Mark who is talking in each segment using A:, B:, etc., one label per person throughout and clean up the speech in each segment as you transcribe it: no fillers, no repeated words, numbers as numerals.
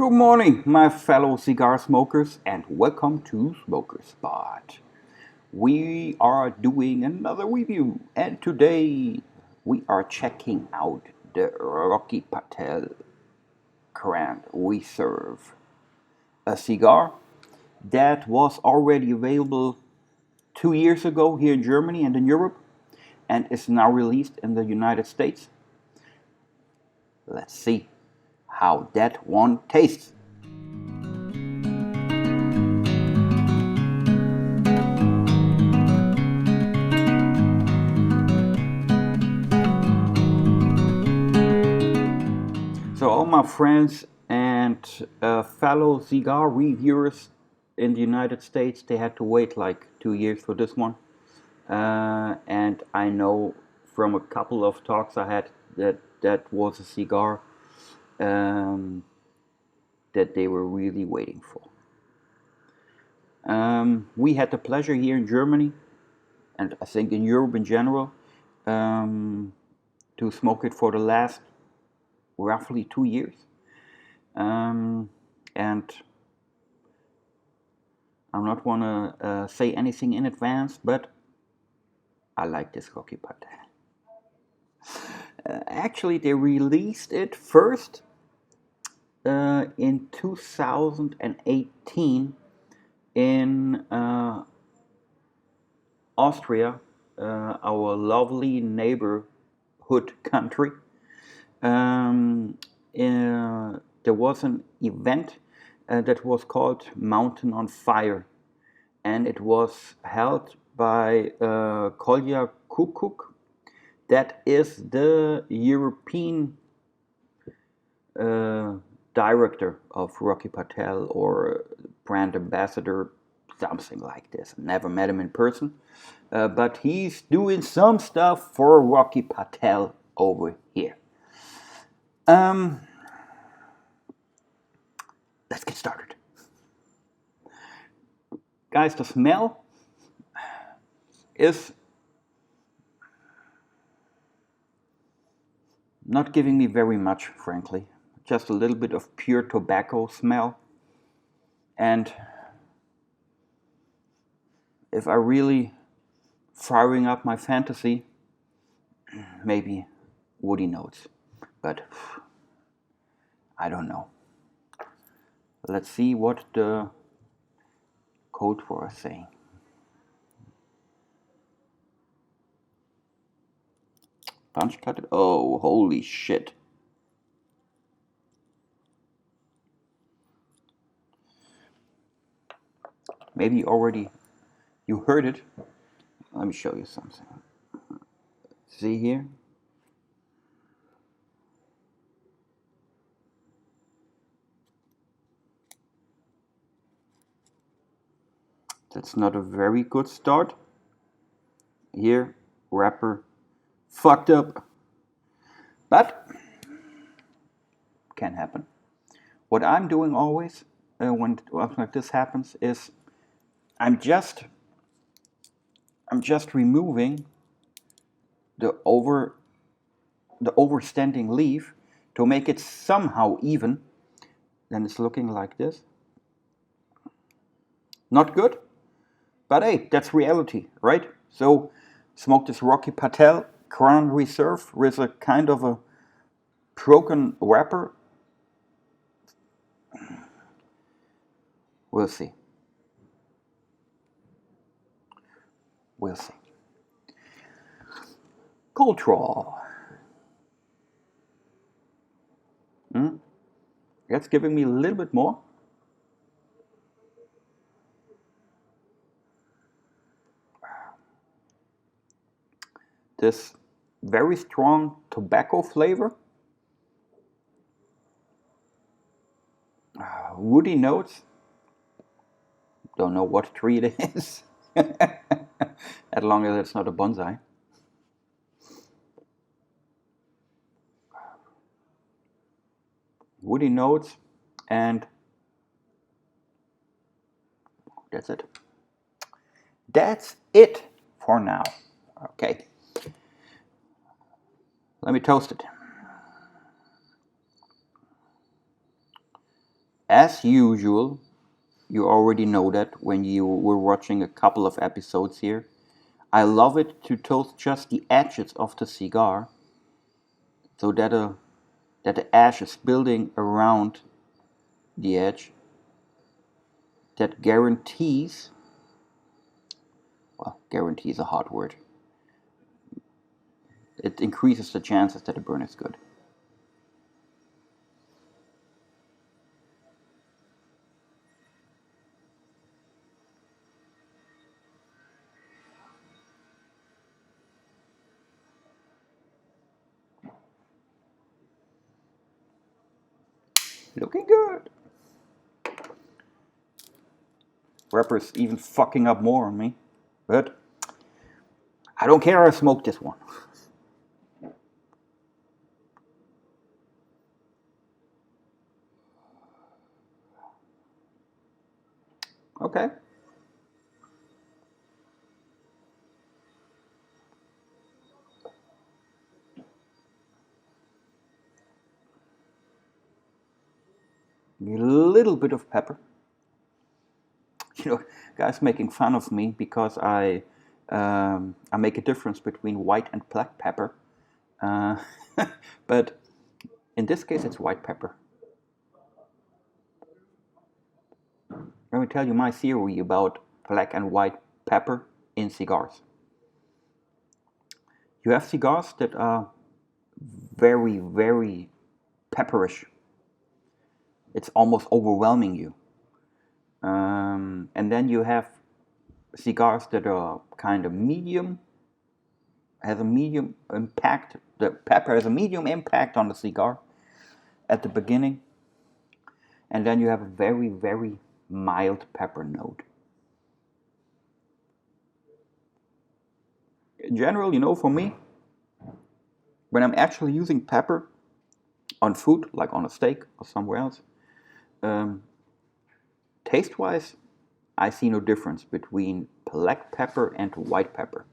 A: Good morning, my fellow cigar smokers, and welcome to Smoker Spot. We are doing another review, and today we are checking out the Rocky Patel Grand Reserve, a cigar that was already available 2 years ago here in Germany and in Europe, and is now released in the United States. Let's see how that one tastes. So all my friends and fellow cigar reviewers in the United States, they had to wait like 2 years for this one. And I know from a couple of talks I had that was a cigar that they were really waiting for. We had the pleasure here in Germany, and I think in Europe in general, to smoke it for the last roughly 2 years. And I'm not want to say anything in advance, but I like this Rocky Patel. Actually, they released it first in 2018 in Austria, our lovely neighborhood country. There was an event that was called Mountain on Fire, and it was held by Kolja Kukuk. That is the European director of Rocky Patel, or brand ambassador, something like this. Never met him in person, but he's doing some stuff for Rocky Patel over here. Let's get started. Guys, the smell is not giving me very much, frankly. Just a little bit of pure tobacco smell. And if I really firing up my fantasy, maybe woody notes. But I don't know. Let's see what the code for is saying. Punch cut it. Oh, holy shit. Maybe already you heard it. Let me show you something. See here? That's not a very good start. Here, wrapper fucked up. But can happen. What I'm doing always when something like this happens is I'm just removing the overstanding leaf to make it somehow even. Then it's looking like this. Not good, but hey, that's reality, right? So smoke this Rocky Patel Grand Reserve with a kind of a broken wrapper. We'll see. We'll see. Cold draw. That's giving me a little bit more. This very strong tobacco flavor. Woody notes. Don't know what tree it is. As long as it's not a bonsai. Woody notes, and that's it. That's it for now. Okay. Let me toast it. As usual, you already know that when you were watching a couple of episodes here. I love it to toast just the edges of the cigar so that the ash is building around the edge. That guarantees, well, guarantee is a hard word. It increases the chances that the burn is good. Looking good. Wrapper's even fucking up more on me. But I don't care, I smoked this one. Okay. A little bit of pepper. You know, guys making fun of me because I make a difference between white and black pepper. Uh, but in this case, it's white pepper. Let me tell you my theory about black and white pepper in cigars. You have cigars that are very, very pepperish. It's almost overwhelming you. And then you have cigars that are kind of medium, has a medium impact. The pepper has a medium impact on the cigar at the beginning. And then you have a very, very mild pepper note. In general, for me, when I'm actually using pepper on food, like on a steak or somewhere else, taste-wise, I see no difference between black pepper and white pepper.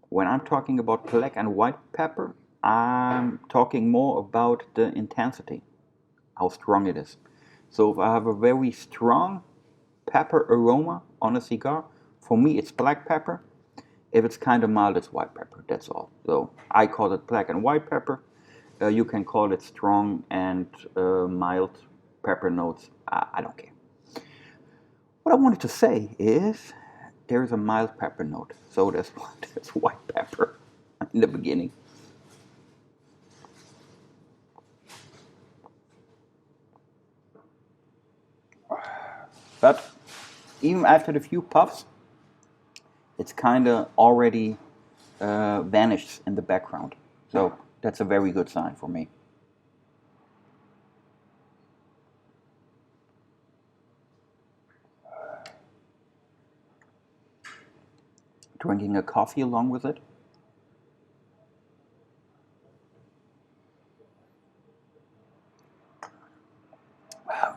A: When I'm talking about black and white pepper, I'm talking more about the intensity, how strong it is. So if I have a very strong pepper aroma on a cigar, for me it's black pepper. If it's kind of mild, it's white pepper, that's all. So I call it black and white pepper. You can call it strong and mild pepper notes. I don't care. What I wanted to say is there's a mild pepper note. So there's white pepper in the beginning. But even after the few puffs, it's kind of already vanished in the background. So that's a very good sign for me. Drinking a coffee along with it.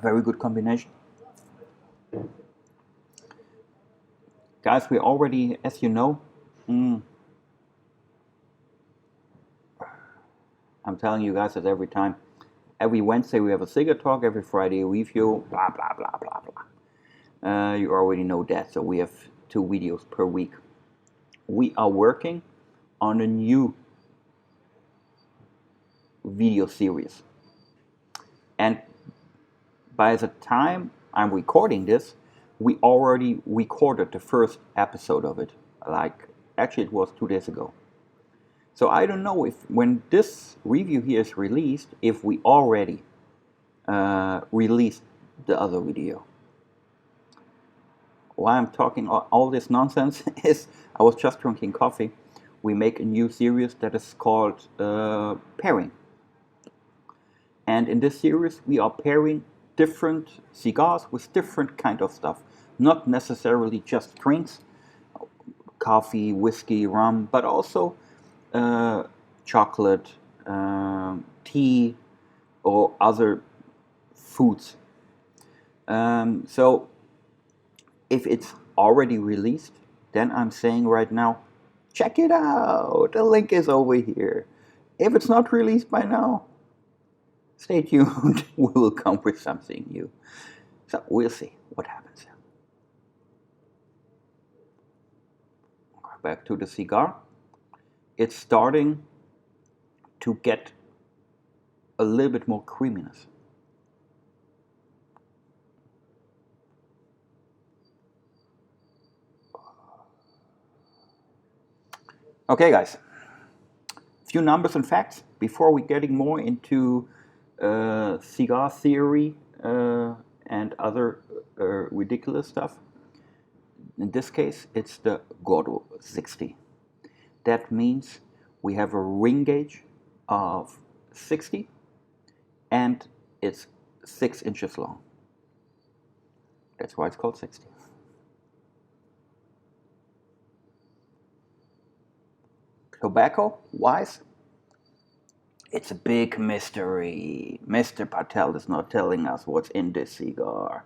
A: Very good combination. Guys, we already, as you know, I'm telling you guys this every time. Every Wednesday we have a cigar talk, every Friday a review, blah, blah, blah, blah, blah. You already know that, so we have 2 videos per week. We are working on a new video series. And by the time I'm recording this, we already recorded the first episode of it. Actually it was 2 days ago. So I don't know if when this review here is released, if we already released the other video. Why I'm talking all this nonsense is I was just drinking coffee. We make a new series that is called Pairing. And in this series we are pairing different cigars with different kind of stuff. Not necessarily just drinks, coffee, whiskey, rum, but also chocolate, tea, or other foods. So if it's already released, then I'm saying right now, check it out. The link is over here. If it's not released by now, Stay tuned. We will come with something new. So we'll see what happens. Back to the cigar. It's starting to get a little bit more creaminess. Okay, guys. A few numbers and facts before we getting more into cigar theory and other ridiculous stuff. In this case, it's the Gordo 60. That means we have a ring gauge of 60 and it's 6 inches long. That's why it's called 60. Tobacco wise, it's a big mystery. Mr. Patel is not telling us what's in this cigar.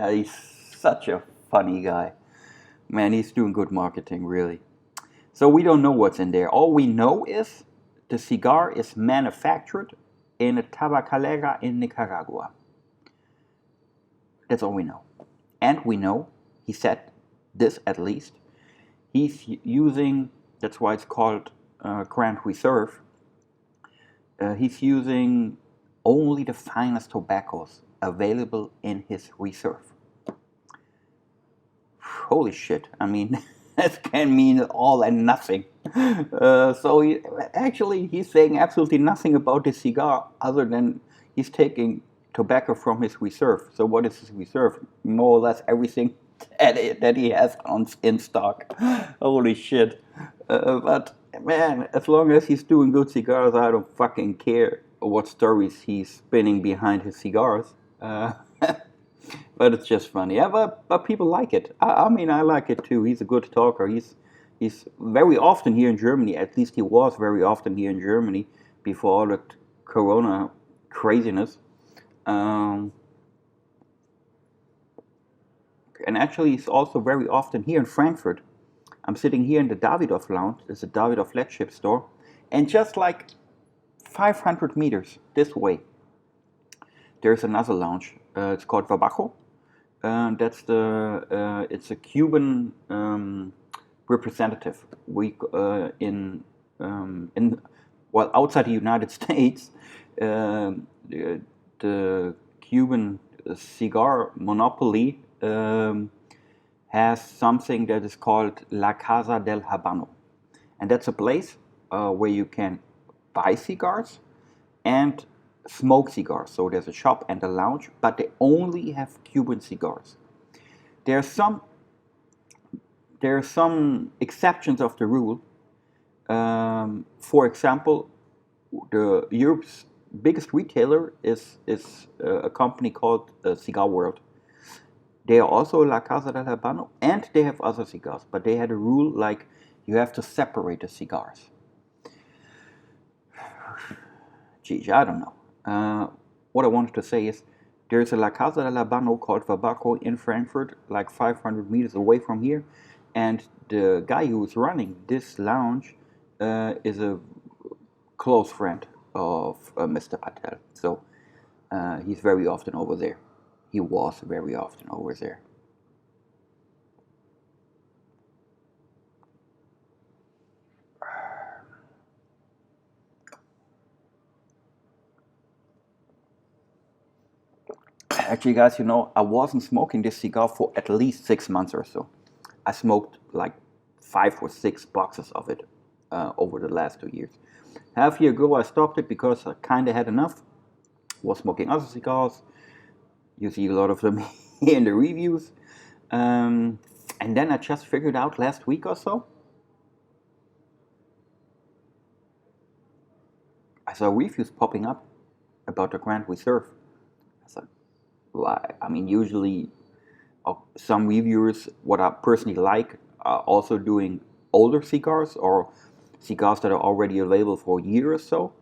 A: He's such a funny guy. Man, he's doing good marketing, really. So we don't know what's in there. All we know is the cigar is manufactured in a tabacalera in Nicaragua. That's all we know. And we know, he said this at least, he's using, that's why it's called Grand Reserve, he's using only the finest tobaccos available in his reserve. Holy shit, I mean, that can mean all and nothing. So he's saying absolutely nothing about this cigar other than he's taking tobacco from his reserve. So what is his reserve? More or less everything that he has in stock. Holy shit. But man, as long as he's doing good cigars, I don't fucking care what stories he's spinning behind his cigars. But it's just funny. Yeah, but people like it. I mean, I like it too. He's a good talker. He's very often here in Germany. At least he was very often here in Germany before all that Corona craziness. And actually, he's also very often here in Frankfurt. I'm sitting here in the Davidoff lounge. It's a Davidoff flagship store. And just like 500 meters this way, there's another lounge. It's called Vabajo. It's a Cuban representative. Outside the United States, the Cuban cigar monopoly has something that is called La Casa del Habano, and that's a place where you can buy cigars and smoke cigars. So there's a shop and a lounge, but they only have Cuban cigars. There are some exceptions of the rule. For example, Europe's biggest retailer is a company called Cigar World. They are also La Casa del Habano, and they have other cigars, but they had a rule like you have to separate the cigars. Geez, I don't know. What I wanted to say is there's a La Casa del Habano called Vabaco in Frankfurt, like 500 meters away from here, and the guy who's running this lounge is a close friend of Mr. Patel. So he's very often over there. He was very often over there. Actually, guys, I wasn't smoking this cigar for at least 6 months or so. I smoked like 5 or 6 boxes of it over the last 2 years. Half a year ago, I stopped it because I kind of had enough. Was smoking other cigars. You see a lot of them here in the reviews. And then I just figured out last week or so, I saw reviews popping up about the Grand Reserve. I thought, why? I mean, usually some reviewers, what I personally like, are also doing older cigars or cigars that are already available for a year or so.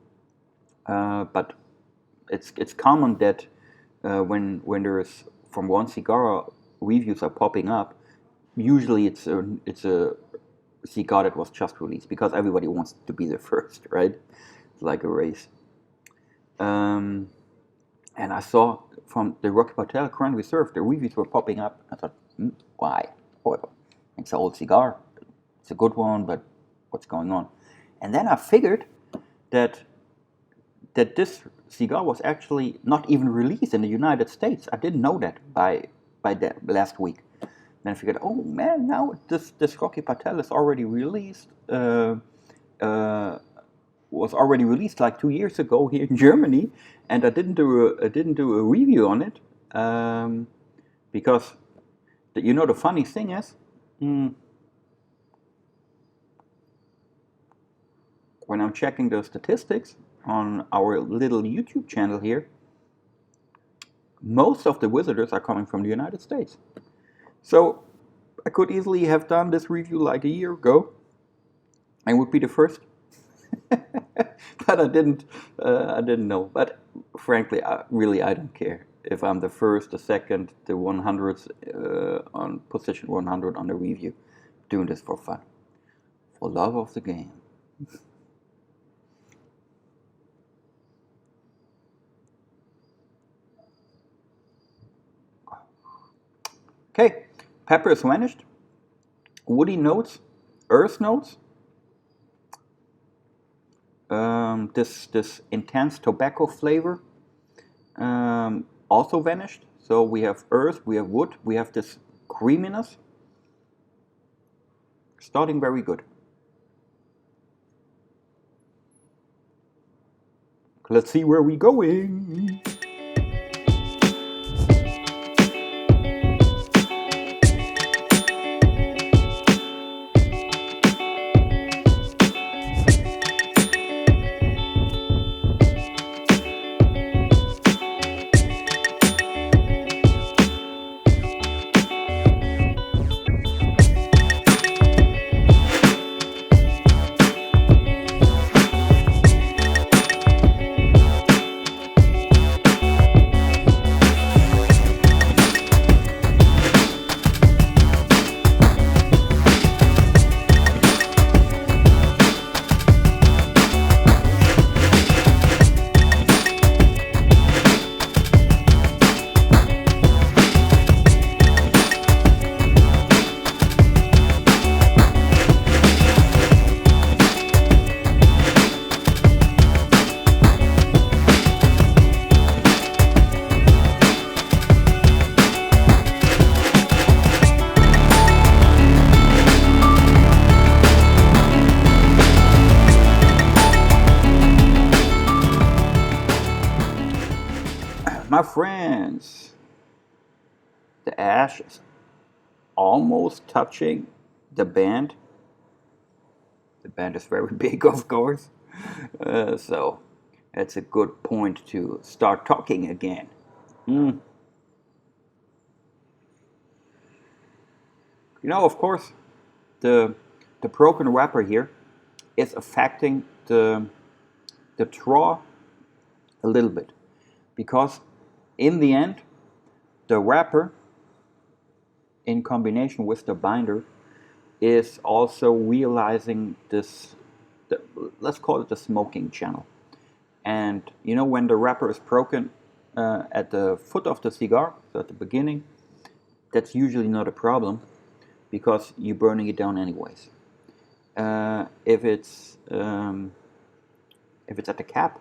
A: But it's common that when there is from one cigar reviews are popping up, usually it's a cigar that was just released because everybody wants to be the first, right? It's like a race. Um, and I saw from the Rocky Patel Grand Reserve, the reviews were popping up. I thought, why? Well, it's an old cigar. It's a good one, but what's going on? And then I figured that this cigar was actually not even released in the United States. I didn't know that by that last week. Then I figured, oh man, now this Rocky Patel is already released. Uh, was already released like 2 years ago here in Germany, and I didn't do a review on it because the funny thing is, when I'm checking the statistics on our little YouTube channel here, most of the visitors are coming from the United States. So I could easily have done this review like a year ago and would be the first. But I didn't. I didn't know. But frankly, I don't care if I'm the first, the second, the 100th on position 100 on the review. Doing this for fun, for love of the game. Okay, pepper is vanished. Woody notes, earth notes. This intense tobacco flavor also vanished. So we have earth, we have wood, we have this creaminess. Starting very good. Let's see where we're going. My friends, the ash is almost touching the band. The band is very big, of course, so that's a good point to start talking again. Of course, the broken wrapper here is affecting the draw a little bit, because in the end, the wrapper in combination with the binder is also realizing this, let's call it the smoking channel. And when the wrapper is broken at the foot of the cigar, so at the beginning, that's usually not a problem because you're burning it down anyways. If it's at the cap,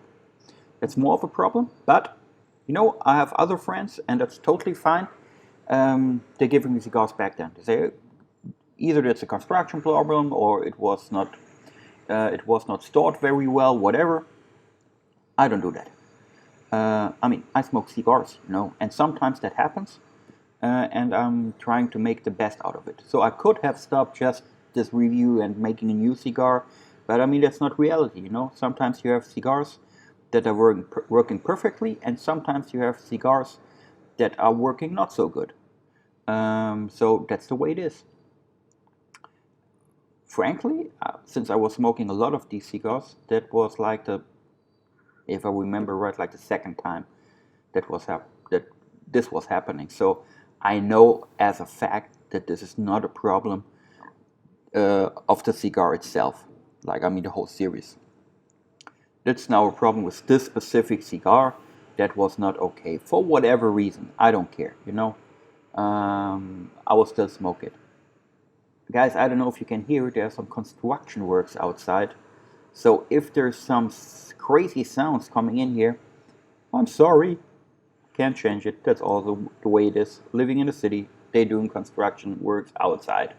A: that's more of a problem. But I have other friends, and that's totally fine. They're giving the cigars back then. They say either it's a construction problem or it was not stored very well, whatever. I don't do that. I smoke cigars, and sometimes that happens, and I'm trying to make the best out of it. So I could have stopped just this review and making a new cigar, but that's not reality, Sometimes you have cigars that are working perfectly, and sometimes you have cigars that are working not so good. So that's the way it is. Frankly, since I was smoking a lot of these cigars, that was like if I remember right, like the second time that this was happening. So I know as a fact that this is not a problem of the cigar itself. The whole series. That's now a problem with this specific cigar. That was not okay for whatever reason. I don't care, you know. I will still smoke it. Guys, I don't know if you can hear it. There are some construction works outside. So if there's some crazy sounds coming in here, I'm sorry. Can't change it. That's all the way it is. Living in the city, they doing construction works outside.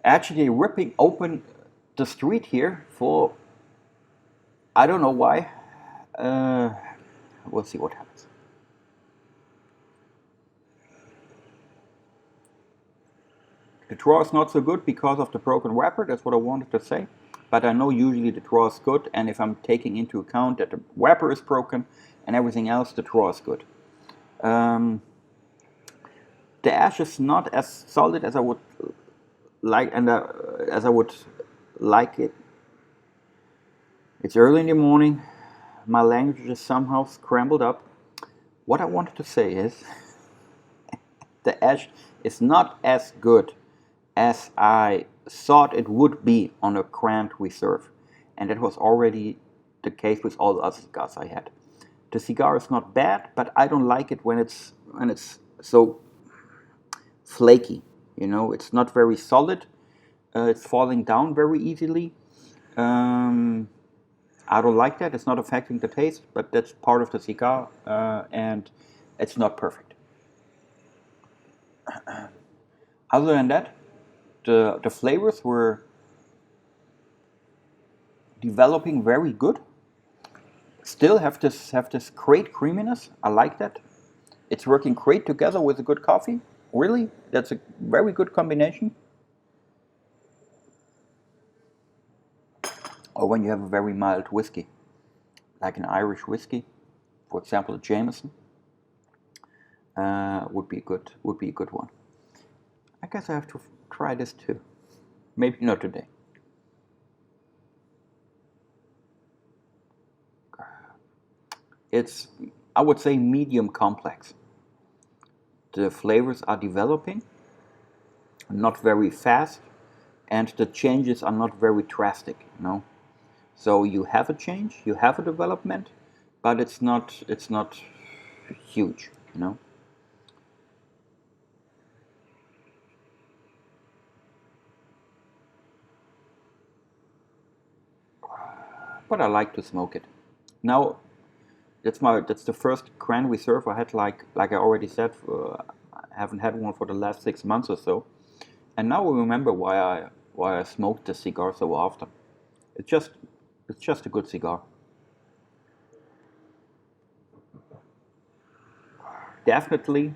A: Actually ripping open the street here for, I don't know why. We'll see what happens. The draw is not so good because of the broken wrapper. That's what I wanted to say. But I know usually the draw is good, and if I'm taking into account that the wrapper is broken and everything else, the draw is good. The ash is not as solid as I would like, and as I would like it. It's early in the morning. My language is somehow scrambled up. What I wanted to say is the ash is not as good as I thought it would be on a Grand Reserve, and that was already the case with all the other cigars I had. The cigar is not bad, but I don't like it when it's so flaky. You know, it's not very solid. It's falling down very easily. I don't like that. It's not affecting the taste, but that's part of the cigar, and it's not perfect. Other than that, the flavors were developing very good. Still have this great creaminess. I like that. It's working great together with a good coffee. Really, that's a very good combination. Or when you have a very mild whiskey, like an Irish whiskey, for example, a Jameson, would be a good one. I guess I have to try this too. Maybe not today. It's, I would say, medium complex. The flavors are developing, not very fast, and the changes are not very drastic, you know. So you have a change, you have a development, but it's not huge, you know. But I like to smoke it. Now that's the first Grand Reserve I had. Like I already said, I haven't had one for the last 6 months or so, and now I remember why I smoked the cigar so often. It's just it's just a good cigar. Definitely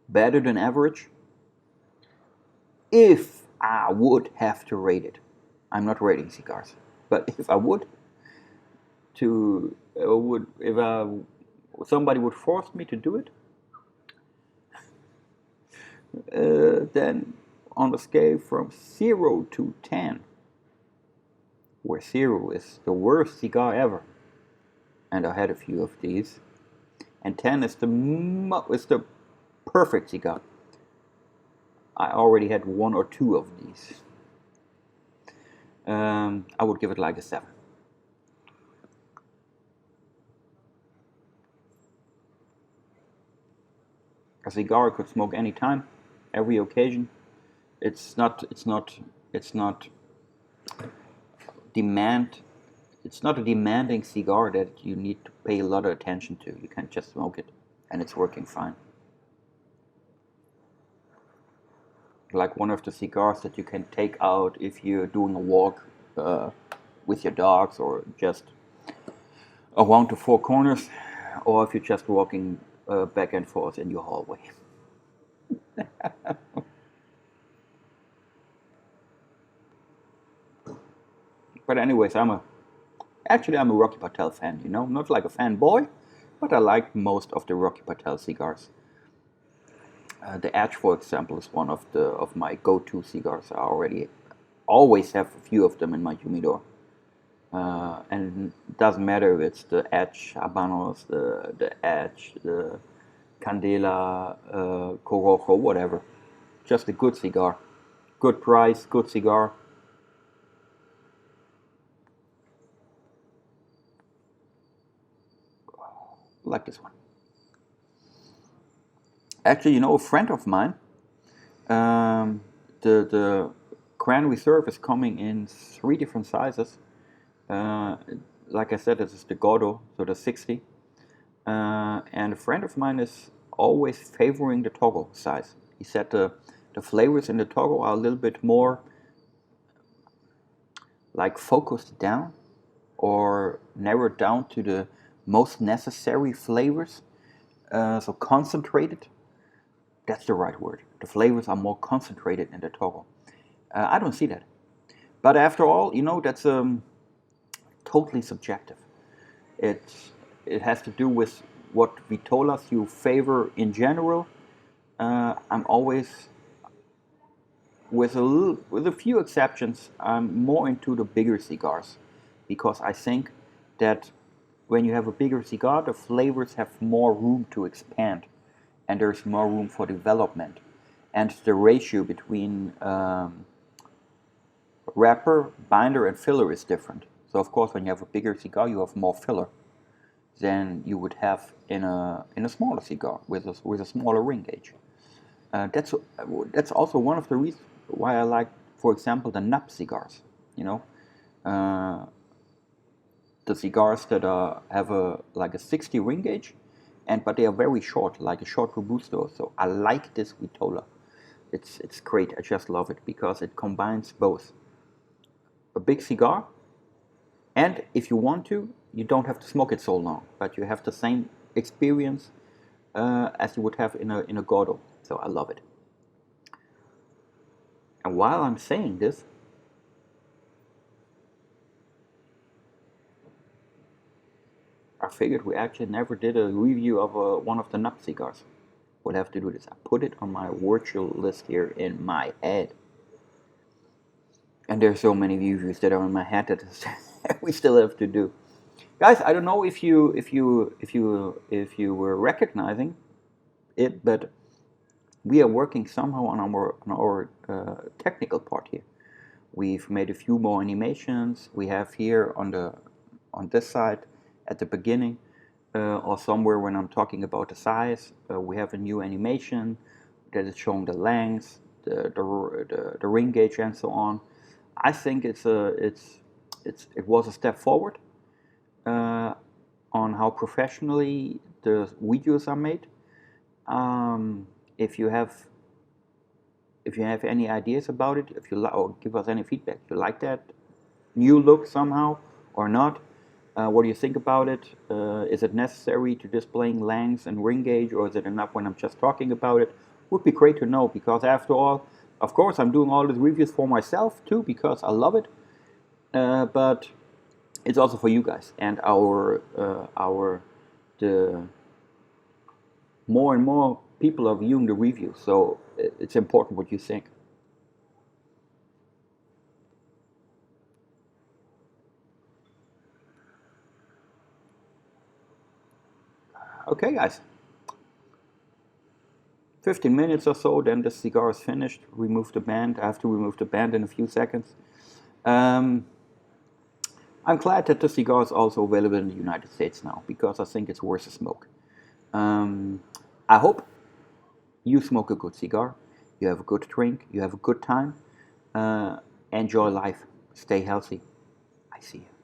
A: better than average. If I would have to rate it, I'm not rating cigars, but if I would to would if somebody would force me to do it, then on a scale from 0 to 10, where 0 is the worst cigar ever, and I had a few of these, and 10 is the perfect cigar. I already had 1 or 2 of these. I would give it like a 7. A cigar I could smoke anytime, every occasion. It's not demand. It's not a demanding cigar that you need to pay a lot of attention to. You can just smoke it, and it's working fine. Like one of the cigars that you can take out if you're doing a walk with your dogs, or just around the four corners, or if you're just walking back and forth in your hallway. But anyways, I'm a Rocky Patel fan. You know, not like a fanboy, but I like most of the Rocky Patel cigars. The Edge, for example, is one of my go-to cigars. I already always have a few of them in my humidor. And it doesn't matter if it's the Edge Habanos, the Edge, the Candela, Corojo, whatever. Just a good cigar. Good price, good cigar. I like this one. Actually, you know, a friend of mine, um, the Grand Reserve is coming in 3 different sizes. Uh, like I said, this is the Gordo, so the 60. And a friend of mine is always favoring the Togo size. He said the flavors in the Togo are a little bit more like focused down or narrowed down to the most necessary flavors. So concentrated, that's the right word. The flavors are more concentrated in the Togo. I don't see that. But after all, you know, that's totally subjective. It, it has to do with what vitolas you favor in general. I'm always, with a few exceptions, I'm more into the bigger cigars because I think that when you have a bigger cigar, the flavors have more room to expand and there's more room for development. And the ratio between wrapper, binder, and filler is different. So of course, when you have a bigger cigar, you have more filler than you would have in a smaller cigar with a smaller ring gauge. That's also one of the reasons why I like, for example, the nub cigars. You know, uh, the cigars that have a like a 60 ring gauge, but they are very short, like a short robusto. So I like this Vitola. It's great. I just love it because it combines both a big cigar, and if you want to, you don't have to smoke it so long, but you have the same experience as you would have in a Gordo. So I love it. And while I'm saying this, I figured we actually never did a review of one of the nut cigars. We'll have to do this. I put it on my virtual list here in my head. And there's so many reviews that are in my head that we still have to do. Guys, I don't know if you were recognizing it, but we are working somehow on our technical part here. We've made a few more animations. We have here on this side at the beginning or somewhere when I'm talking about the size, we have a new animation that is showing the length, the ring gauge, and so on. I think it was a step forward on how professionally the videos are made. Um, if you have any ideas about it, if you or give us any feedback, if you like that new look somehow or not, what do you think about it? Is it necessary to displaying lengths and ring gauge, or is it enough when I'm just talking about it? Would be great to know, because after all, of course, I'm doing all these reviews for myself too because I love it, but it's also for you guys and the more and more people are viewing the reviews, so it's important what you think. Okay, guys. 15 minutes or so, then the cigar is finished. Remove the band. I have to remove the band in a few seconds. Um, I'm glad that the cigar is also available in the United States now, because I think it's worth a smoke. Um, I hope you smoke a good cigar, you have a good drink, you have a good time. Enjoy life, stay healthy. I see you.